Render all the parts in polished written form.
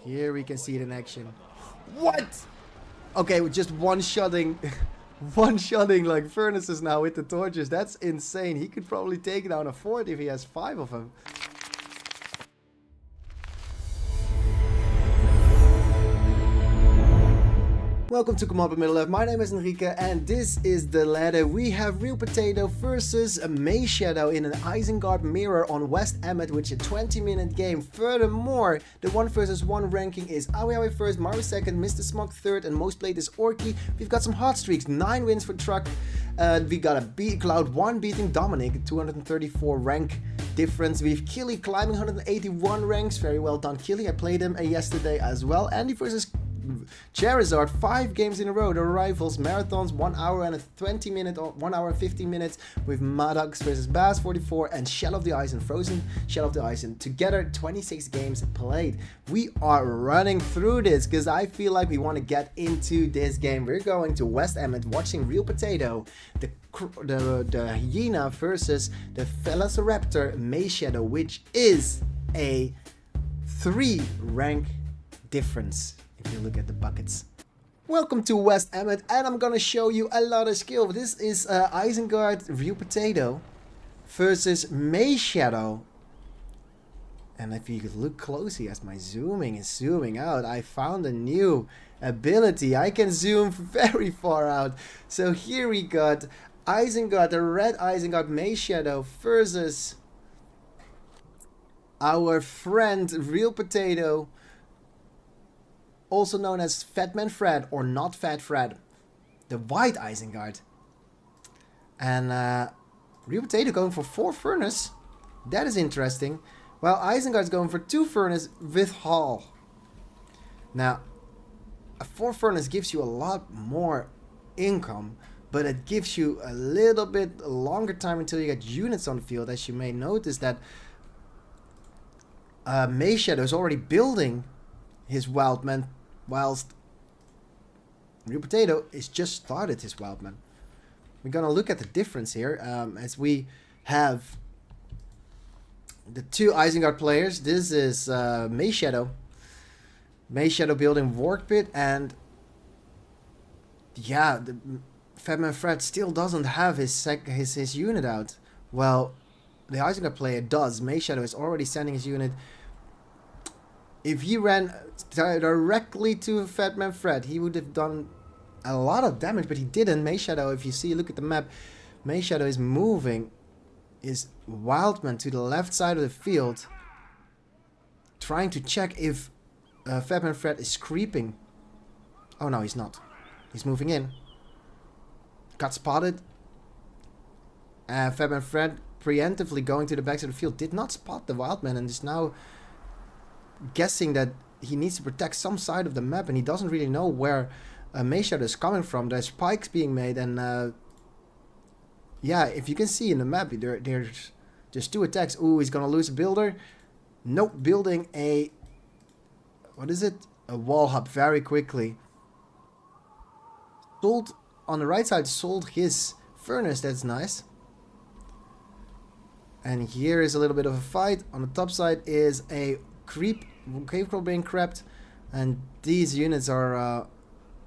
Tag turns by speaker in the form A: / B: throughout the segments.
A: Here we can see it in action. What? Okay, with just one-shotting one-shotting like furnaces now with the torches. That's insane. He could probably take down a fort if he has 5 of them. Welcome to Come Up in Middle Left. My name is Enrique and this is the ladder. We have RealPotato versus MayShadow in an Isengard mirror on West Emmet, which is a 20-minute game. Furthermore, the 1 versus 1 ranking is Awi first, Mario second, Mr. Smog third, and most played is Orky. We've got some hot streaks, 9 wins for Truck. We got a Cloud 1 beating DOMINIK, 234 rank difference. We've Killy climbing 181 ranks. Very well done, Killy. I played him yesterday as well. Andy versus Charizard, 5 games in a row. The rivals, marathons, 1 hour and a 20 minute or 1 hour and 15 minutes with Maddox versus Bass 44 and Shell of the Ice and Frozen Shell of the Ice, and together 26 games played. We are running through this because I feel like we want to get into this game. We're going to West Emmet, watching RealPotato, the Hyena versus the Raptor MayShadow, which is a 3 rank difference if you look at the buckets. Welcome to West Emmet, and I'm gonna show you a lot of skill. This is Isengard RealPotato versus MayShadow. And if you look closely as my zooming is zooming out, I found a new ability. I can zoom very far out. So here we got Isengard, the red Isengard MayShadow versus our friend RealPotato, also known as Fatman Fred or Not Fat Fred, the white Isengard. And RealPotato going for 4 furnace. That is interesting. While Isengard's going for 2 furnace with Hall. Now, a 4 furnace gives you a lot more income, but it gives you a little bit longer time until you get units on the field. As you may notice that MayShadow is already building his Wildman, whilst RealPotato is just started his Wildman. We're gonna look at the difference here as we have the 2 Isengard players. This is MayShadow building Work Pit, and yeah, the Fatman Fred still doesn't have his unit out. Well, the Isengard player does. MayShadow is already sending his unit. If he ran directly to Fatman Fred, he would have done a lot of damage, but he didn't. MayShadow, if you see, look at the map, MayShadow is moving his Wildman to the left side of the field, trying to check if Fatman Fred is creeping. Oh no, he's not. He's moving in. Got spotted. Fatman Fred preemptively going to the back of the field, did not spot the Wildman, and is now guessing that he needs to protect some side of the map, and he doesn't really know where MayShadow is coming from. There's spikes being made, and yeah, if you can see in the map, there's just 2 attacks. Ooh, he's gonna lose a builder. Nope, building a, what is it? A wall hub very quickly. Sold on the right side, sold his furnace. That's nice. And here is a little bit of a fight. On the top side is a cave crawl being crept, and these units are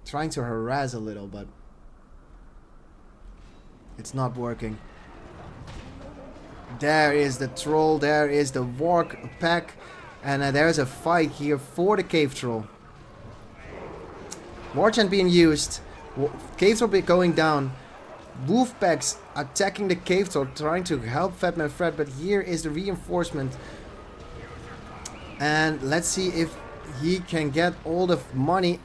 A: trying to harass a little, but it's not working. There is the troll, there is the warg pack, and there's a fight here for the cave troll. Warchant being used, cave troll going down, wolf packs attacking the cave troll, trying to help Fatman Fred, but here is the reinforcement. And let's see if he can get all the money.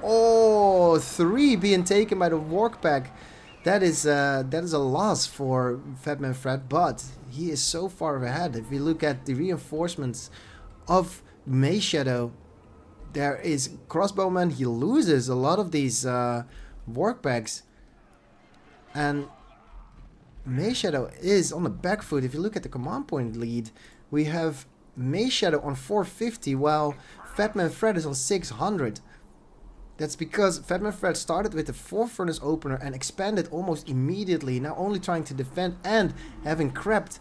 A: Oh, 3 being taken by the Warg Pack. That is a loss for Fatman Fred, but he is so far ahead. If we look at the reinforcements of MayShadow, there is Crossbowman. He loses a lot of these Warg Packs, and MayShadow is on the back foot. If you look at the command point lead, we have MayShadow on 450 while Fatman Fred is on 600. That's because Fatman Fred started with the 4 furnace opener and expanded almost immediately, now only trying to defend and having crept.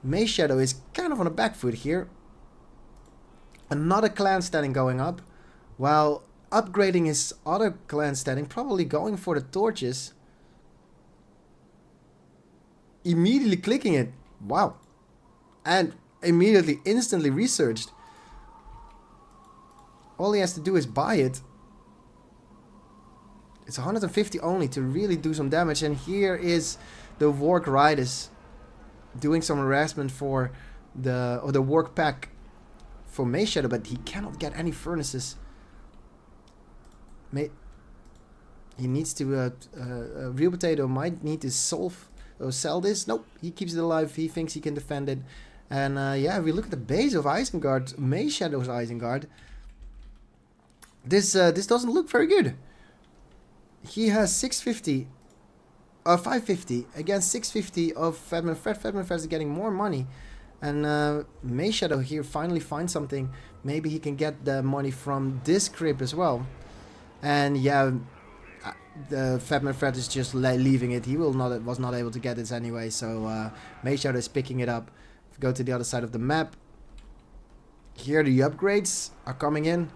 A: MayShadow is kind of on a back foot here. Another clan standing going up, while upgrading his other clan standing, probably going for the torches. Immediately clicking it. Wow. And immediately, instantly researched. All he has to do is buy it. It's 150 only to really do some damage. And here is the Warg Riders doing some harassment for the Warg Pack for MayShadow, but he cannot get any furnaces. He needs to RealPotato might need to solve or sell this. Nope, he keeps it alive. He thinks he can defend it. And yeah, if we look at the base of Isengard, MayShadow's Isengard, this doesn't look very good. He has 650 550 against 650 of Fedman Fred. Fedman Fred is getting more money. And MayShadow here finally finds something. Maybe he can get the money from this crib as well. And yeah, the Fedman Fred is just leaving it. He was not able to get this anyway. So MayShadow is picking it up. If we go to the other side of the map, here the upgrades are coming in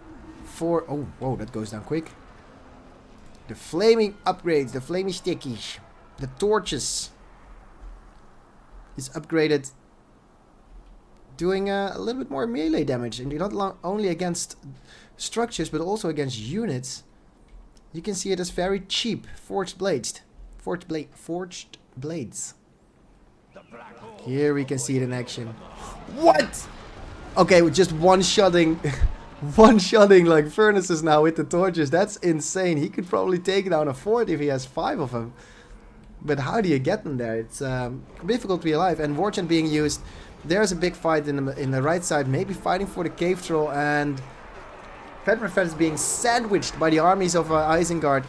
A: for... Oh, whoa, that goes down quick. The flaming upgrades, the flaming stickies, the torches is upgraded, doing a little bit more melee damage, and not only against structures but also against units. You can see it as very cheap forged blades. Forged blades. Here we can see it in action. What? Okay, with just one-shotting one-shotting like furnaces now with the torches. That's insane. He could probably take down a fort if he has 5 of them. But how do you get them there? It's difficult to be alive. And Warchant being used. There's a big fight in the right side. Maybe fighting for the cave troll. And Fedman Fred is being sandwiched by the armies of Isengard.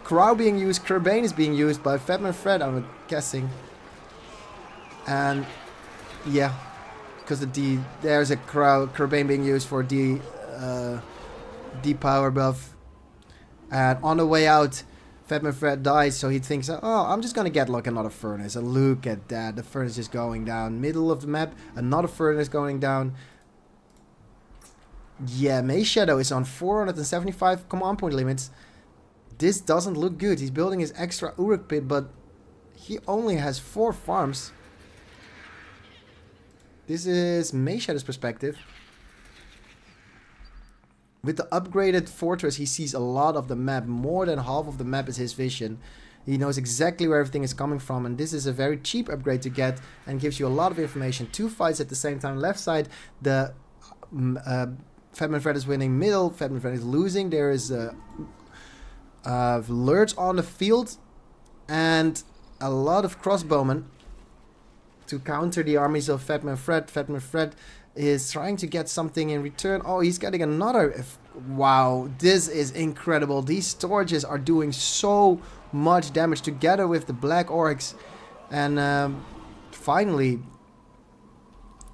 A: Crow being used. Kerbane is being used by Fedman Fred, I'm guessing. And yeah, because there's a Kerbane being used for the power buff. And on the way out, Fedman Fred dies, so he thinks, oh, I'm just gonna get like another furnace. And look at that, the furnace is going down. Middle of the map, another furnace going down. Yeah, MayShadow is on 475 command point limits. This doesn't look good. He's building his extra Uruk pit, but he only has 4 farms. This is MayShadow's perspective. With the upgraded fortress, he sees a lot of the map. More than half of the map is his vision. He knows exactly where everything is coming from, and this is a very cheap upgrade to get and gives you a lot of information. 2 fights at the same time. Left side, the Fedman Fred is winning. Middle, Fedman Fred is losing. There is lurch on the field and a lot of crossbowmen to counter the armies of Fedman Fred. Fedman Fred is trying to get something in return. Oh, he's getting another. Wow, this is incredible. These storages are doing so much damage together with the Black Orcs. And finally,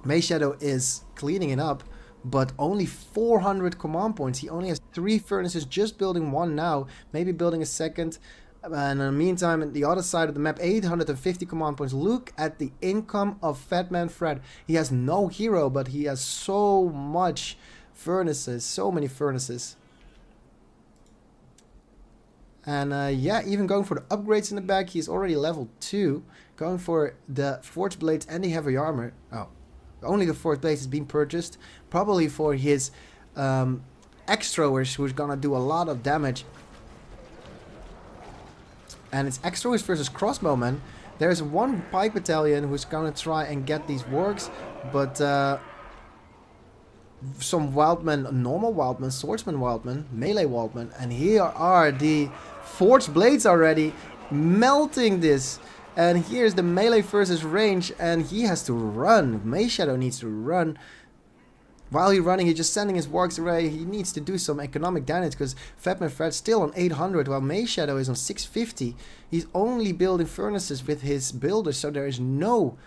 A: MayShadow is cleaning it up, but only 400 command points. He only has 3 furnaces, just building 1 now, maybe building a second. And in the meantime, on the other side of the map, 850 command points. Look at the income of Fedman Fred. He has no hero, but he has so much furnaces, so many furnaces. And yeah, even going for the upgrades in the back, he's already level 2. Going for the forged blades and the heavy armor. Oh, only the forged blades is being purchased. Probably for his extras, who's gonna do a lot of damage. And it's extras versus crossbowmen. There's 1 pike battalion who's gonna try and get these wargs, but some wildmen, normal wildmen, swordsman wildmen, melee wildmen, and here are the forged blades already melting this. And here's the melee versus range, and he has to run. MayShadow needs to run. While he's running, he's just sending his wargs away. He needs to do some economic damage because Fedman Fred's still on 800 while MayShadow is on 650. He's only building furnaces with his builders, so there is no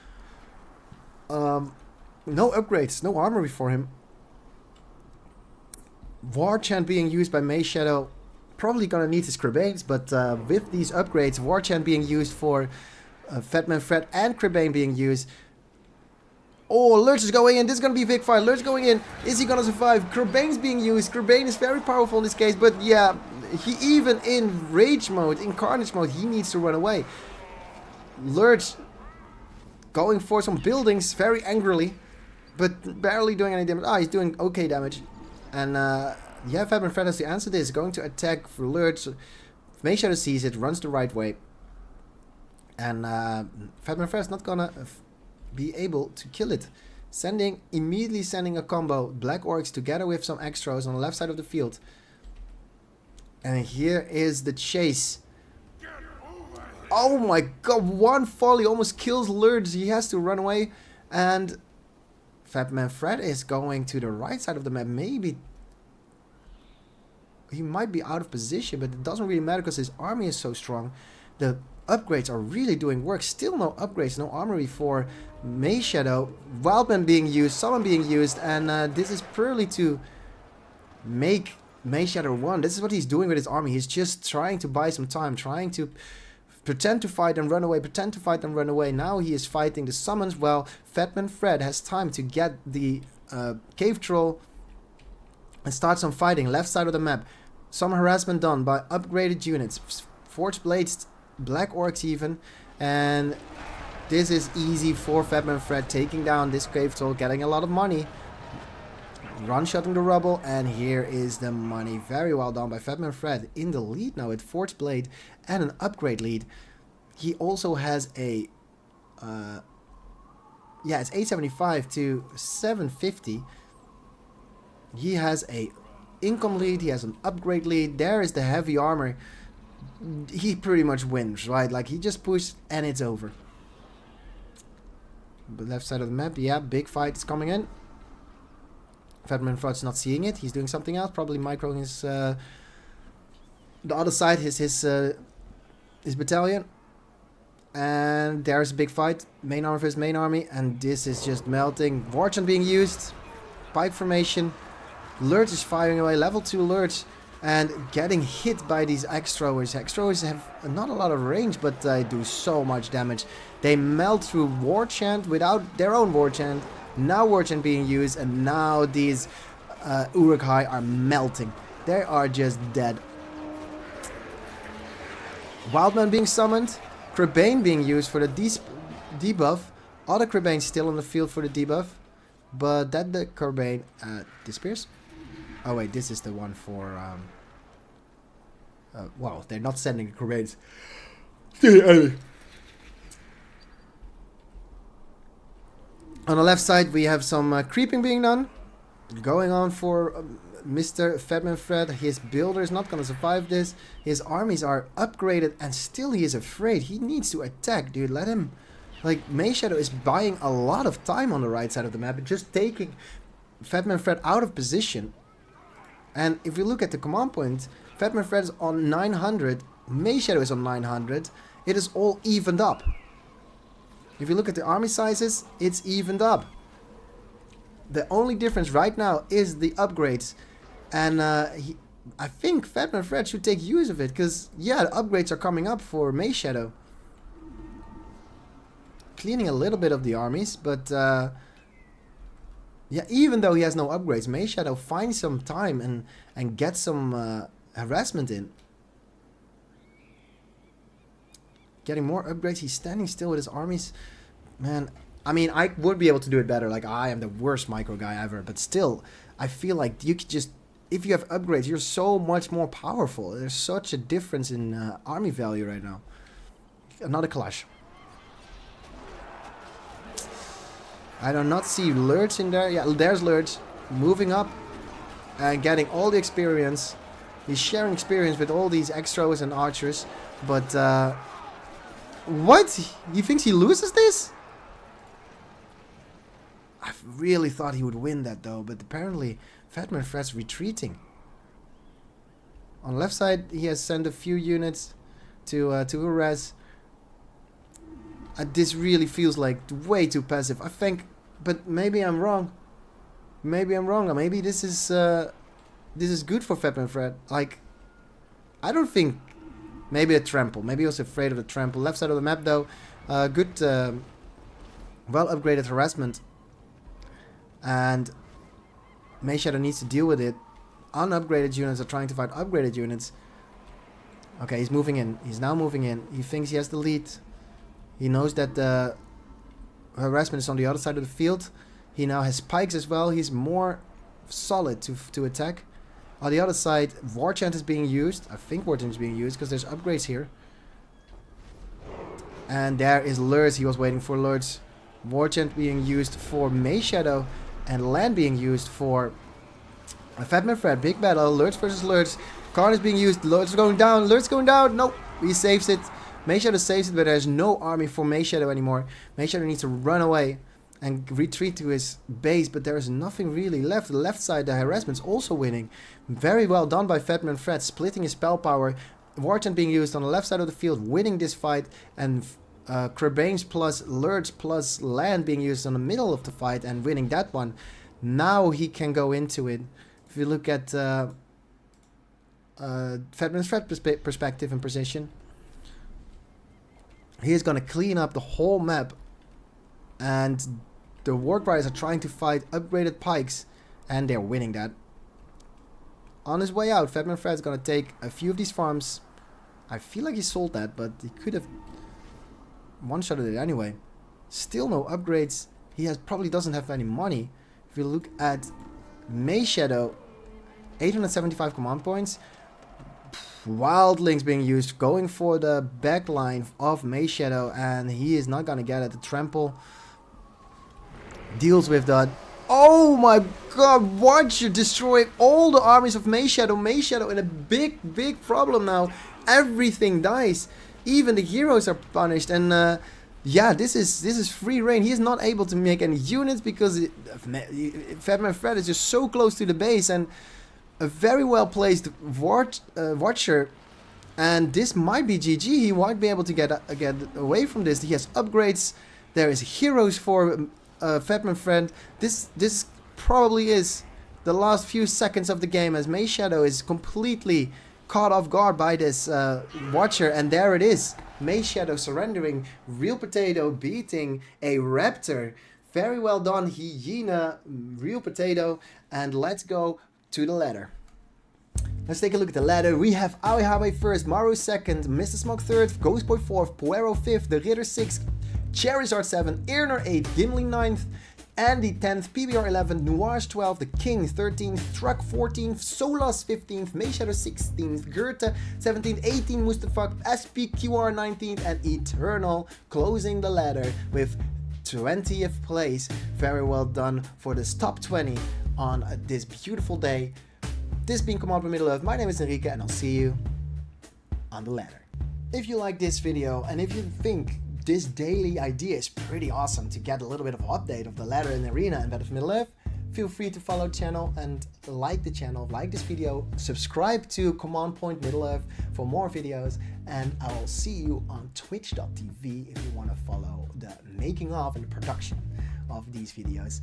A: upgrades, no armory for him. Warchant being used by MayShadow, probably gonna need his Kerbanes, but with these upgrades, Warchant being used for Fedman Fred and Kerbane being used, Oh, Lurch is going in. This is going to be a big fight. Lurch going in. Is he going to survive? Kerbane's being used. Kerbane is very powerful in this case. But yeah, he even in rage mode, in carnage mode, he needs to run away. Lurch going for some buildings very angrily. But barely doing any damage. Ah, he's doing okay damage. And yeah, Fatman Fred has to answer this. Going to attack for Lurch. MayShadow sees it, runs the right way. And Fatman Fred is not going to be able to kill it. Immediately sending a combo. Black Orcs together with some extras on the left side of the field. And here is the chase. Oh my god, one volley almost kills Lurch. He has to run away. And Fatman Fred is going to the right side of the map. Maybe he might be out of position, but it doesn't really matter because his army is so strong. The upgrades are really doing work. Still no upgrades, no armory for MayShadow. Wildman being used, Summon being used, and this is purely to make MayShadow 1. This is what he's doing with his army. He's just trying to buy some time, trying to pretend to fight and run away, pretend to fight and run away. Now he is fighting the summons. Well, Fatman Fred has time to get the cave troll and start some fighting. Left side of the map. Some harassment done by upgraded units. Forged blades, black orcs even. And this is easy for Fatman Fred, taking down this cave troll, getting a lot of money. Run-shotting the rubble, and here is the money. Very well done by Fatman Fred. In the lead now with Forged Blade and an upgrade lead. He also has a... yeah, it's 875 to 750. He has a income lead, he has an upgrade lead. There is the heavy armor. He pretty much wins, right? Like, he just pushed and it's over. The left side of the map, yeah, big fight is coming in. Fatman Fred's not seeing it. He's doing something else. Probably microing his the other side, his battalion. And there's a big fight. Main army versus main army, and this is just melting. Warchant being used. Pike formation. Lurch is firing away. Level 2 Lurch. And getting hit by these X-throwers. X-throwers have not a lot of range, but they do so much damage. They melt through Warchant without their own Warchant. Now Warchant being used, and now these Uruk-hai are melting. They are just dead. Wildman being summoned. Kerbane being used for the debuff. Other Kerbane still on the field for the debuff. But that the Kerbane disappears. Oh wait, this is the one for... wow, they're not sending Kerbanes. On the left side, we have some creeping being done. Going on for Mr. Fatman Fred. His builder is not going to survive this. His armies are upgraded and still he is afraid. He needs to attack, dude. Let him... Like, MayShadow is buying a lot of time on the right side of the map. Just taking Fatman Fred out of position. And if you look at the command point, Fatman Fred is on 900. MayShadow is on 900. It is all evened up. If you look at the army sizes, it's evened up. The only difference right now is the upgrades. And I think Fatman Fred should take use of it. Because, yeah, the upgrades are coming up for MayShadow. Cleaning a little bit of the armies. But, yeah, even though he has no upgrades, MayShadow finds some time and gets some harassment in. Getting more upgrades. He's standing still with his armies. Man, I mean, I would be able to do it better. Like, I am the worst micro guy ever. But still, I feel like you could just... If you have upgrades, you're so much more powerful. There's such a difference in army value right now. Another clash. I do not see Lurch in there. Yeah, there's Lurch. Moving up. And getting all the experience. He's sharing experience with all these extras and archers. But, what? He thinks he loses this? I really thought he would win that though, but apparently Fatman Fred's retreating. On the left side, he has sent a few units to harass. This really feels like way too passive. I think, but maybe I'm wrong. Maybe I'm wrong. Maybe this is good for Fatman Fred. Like, I don't think. Maybe a trample. Maybe he was afraid of the trample. Left side of the map though. Good, well upgraded harassment. And MayShadow needs to deal with it. Unupgraded units are trying to fight upgraded units. Okay, he's moving in. He's now moving in. He thinks he has the lead. He knows that the harassment is on the other side of the field. He now has spikes as well. He's more solid to attack. On the other side, War Chant is being used. I think War Chant is being used because there's upgrades here. And there is Lurz. He was waiting for Lurz. War Chant being used for MayShadow. And Land being used for Fatman Fred. Big battle. Lurz versus Lurz. Card is being used. Lurz going down. Lurz going down. Nope. He saves it. MayShadow saves it, but there's no army for MayShadow anymore. MayShadow needs to run away and retreat to his base, but there is nothing really left. The left side, the harassment's also winning. Very well done by Fatman Fred, splitting his spell power. War Chant being used on the left side of the field, winning this fight, and Krabanes plus Lurz plus Land being used on the middle of the fight and winning that one. Now he can go into it. If you look at Fatman Fred's perspective and position, he is going to clean up the whole map, and the Warcries are trying to fight upgraded pikes, and they're winning that. On his way out, Fatman Fred is going to take a few of these farms. I feel like he sold that, but he could have one-shotted it anyway. Still no upgrades. He probably doesn't have any money. If you look at MayShadow, 875 command points. Wildlings being used, going for the backline of MayShadow, and he is not going to get it. The trample deals with that. Oh my god, Watcher destroying all the armies of MayShadow. MayShadow in a big problem now. Everything dies. Even the heroes are punished, and yeah, this is free reign. He is not able to make any units because Fatman Fred is just so close to the base, and a very well placed Watcher, and this might be GG. He might be able to get away from this. He has upgrades. There is heroes for Fatman Fred. This probably is the last few seconds of the game, as MayShadow is completely caught off guard by this Watcher, and there it is. MayShadow surrendering. RealPotato beating a Raptor. Very well done, Hyena, RealPotato, and let's go to the ladder. Let's take a look at the ladder. We have Awehawe first, Maru second, Mr. Smog third, Ghostboy fourth, Poero fifth, The Ritter sixth, Charizard 7, Irner 8, Gimli 9th, Andy 10th, PBR 11th, Nuage 12th, The King 13th, Truck 14th, Solas 15th, MayShadow 16th, Goethe 17th, 18th, Mustafa, SPQR 19th, and Eternal closing the ladder with 20th place. Very well done for this top 20 on this beautiful day. This being Command by Middle Earth, my name is Enrique, and I'll see you on the ladder. If you like this video, and if you think this daily idea is pretty awesome to get a little bit of update of the ladder and arena and Battle of Middle Earth, feel free to follow the channel and like the channel, like this video, subscribe to Command Point Middle Earth for more videos, and I will see you on twitch.tv if you want to follow the making of and the production of these videos.